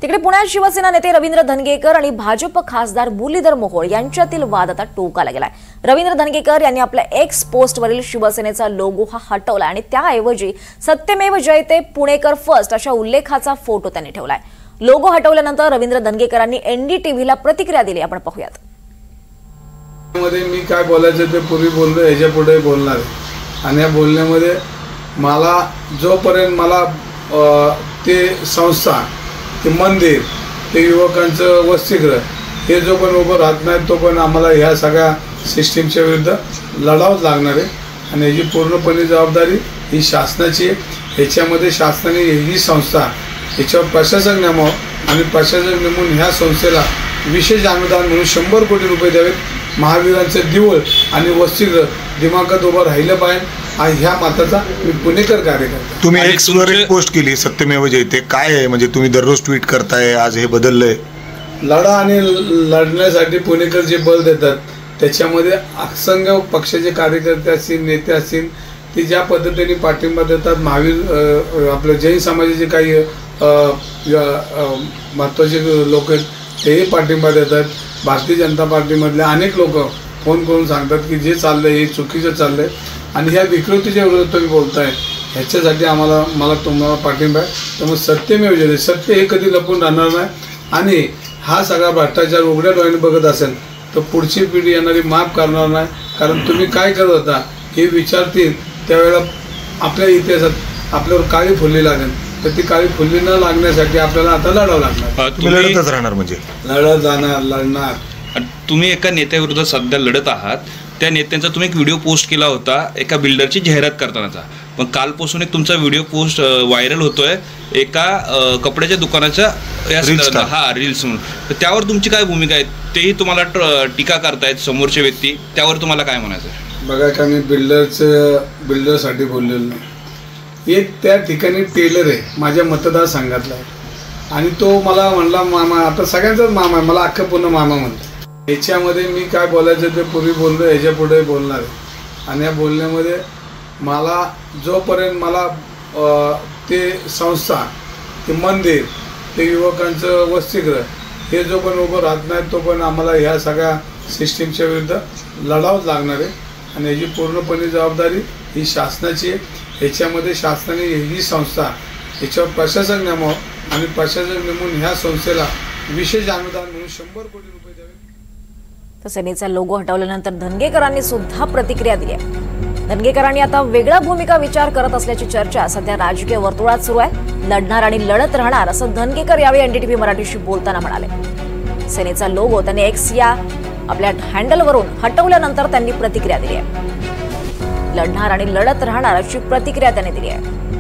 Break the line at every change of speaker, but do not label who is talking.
तिकडे पुण्यात शिवसेना नेते रवींद्र धनगेकर आणि भाजप खासदार मुरलीधर मोहोळ यांच्यातील वाद आता टोकाला गेलाय। रवींद्र धनगेकर यांनी आपल्या एक्स पोस्टवरील शिवसेनेचा लोगो हटवला आणि त्याऐवजी सत्यमेव जयते पुणेकर फर्स्ट अशा उल्लेखाचा फोटो त्यांनी ठेवलाय। लोगो हटवल्यानंतर रवींद्र धनगेकरांनी एनडीटीव्हीला प्रतिक्रिया दिली। आपण पाहूयात।
मध्ये मी काय बोलायचं ते पूर्वी बोललो, याच्या पुढे बोलणार आणि या बोलण्यामध्ये मला जोपर्यंत मला ते संस्था, ते मंदिर, ते युवकांचं वसतिगृह हे जो पण उभं राहत नाही तो पण आम्हाला ह्या सगळ्या सिस्टीमच्या विरुद्ध लढावंच लागणार आहे आणि याची पूर्णपणे जबाबदारी ही शासनाची आहे। ह्याच्यामध्ये शासनाने ही संस्था याच्यावर प्रशासक नेमावं आणि प्रशासक नेमून ह्या संस्थेला विशेष अनुदान म्हणून 100 कोटी रुपये द्यावेत। महावीरांचं दिवळ आणि वसतिगृह दिमागात उभं राहिलं पाहिजे आणि ह्या मताचा मी पुणेकर कार्यकर्ता।
तुम्ही एक्सवर एक पोस्ट केली सत्यमेव जयते, काय आहे म्हणजे तुम्ही दररोज ट्विट करताय, आज हे बदललंय?
लढा आणि लढण्यासाठी पुणेकर जे बल देतात त्याच्यामध्ये असंख्य पक्षाचे कार्यकर्ते असतील, नेते असतील, ते ज्या पद्धतीने पाठिंबा देतात। महावीर आपल्या जैन समाजाचे काही महत्त्वाचे लोक आहेत तेही पाठिंबा देतात। भारतीय जनता पार्टीमधले अनेक लोक फोन करून सांगतात की जे चाललंय हे चुकीचं चाललंय आणि ह्या विकृतीच्या विरोधात तुम्ही बोलताय, ह्याच्यासाठी मला तुम्हाला पाठिंबा आहे। त्यामुळे सत्यमेव जयते, सत्य हे कधी लपून राहणार नाही आणि हा सगळा भ्रष्टाचार उघड्या डोळ्याने बघत असेल तर पुढची पिढी येणारी माफ करणार नाही। कारण तुम्ही काय करत होता हे विचारतील त्यावेळेला आपल्या इतिहासात आपल्यावर काळी फुल्ली लागेल, तर ती काळी फुल्ली न लागण्यासाठी आपल्याला आता लढावं लागणार।
तुम्ही लढतच राहणार म्हणजे
लढणार।
तुम्ही एका नेत्याविरुद्ध सध्या लढत आहात, त्या नेत्यांचा तुम्ही एक व्हिडिओ पोस्ट केला होता एका बिल्डरची जाहिरात करतानाचा, पण कालपासून एक तुमचा व्हिडिओ पोस्ट व्हायरल होतोय एका कपड्याच्या दुकानाच्या या रील्स म्हणून, तर त्यावर तुमची काय भूमिका आहे? तेही तुम्हाला टीका करतायत समोरचे व्यक्ती, त्यावर तुम्हाला काय म्हणायचं आहे?
बघा का, मी बिल्डरसाठी बोललेलो नाही। एक त्या ठिकाणी टेलर आहे माझ्या मतदारसंघातला आणि तो मला म्हणला मामा, आता सगळ्यांचाच मामा आहे, मला अख्खं पूर्ण मामा म्हणतो। याच्यामध्ये मी काय बोलायचं ते पूर्वी बोललो, याच्या पुढे बोलणार आहे आणि या बोलण्यामध्ये मला जोपर्यंत मला ते संस्था, ते मंदिर, ते युवकांचं वसतिगृह हे जो पण उभं राहत नाही तो पण आम्हाला ह्या सगळ्या सिस्टीमच्या विरुद्ध लढावंच लागणार आहे आणि याची पूर्णपणे जबाबदारी ही शासनाची आहे। ह्याच्यामध्ये शासनाने ही संस्था याच्यावर प्रशासक नेमावं आणि प्रशासक नेमून ह्या संस्थेला विशेष अनुदान म्हणून 100 कोटी रुपये द्यावे।
तर सेनेचा लोगो हटवल्यानंतर धनगेकरांनी सुद्धा प्रतिक्रिया दिली आहे। धनगेकरांनी आता वेगळा भूमिका विचार करत असल्याची चर्चा सध्या राजकीय वर्तुळात सुरू आहे। लढणार आणि लढत राहणार असं धनगेकर यावेळी एनडीटीव्ही मराठीशी बोलताना म्हणाले। सेनेचा लोगो त्यांनी एक्स या आपल्या हँडलवरून हटवल्यानंतर त्यांनी प्रतिक्रिया दिली आहे। लढणार आणि लढत राहणार अशी प्रतिक्रिया त्यांनी दिली आहे।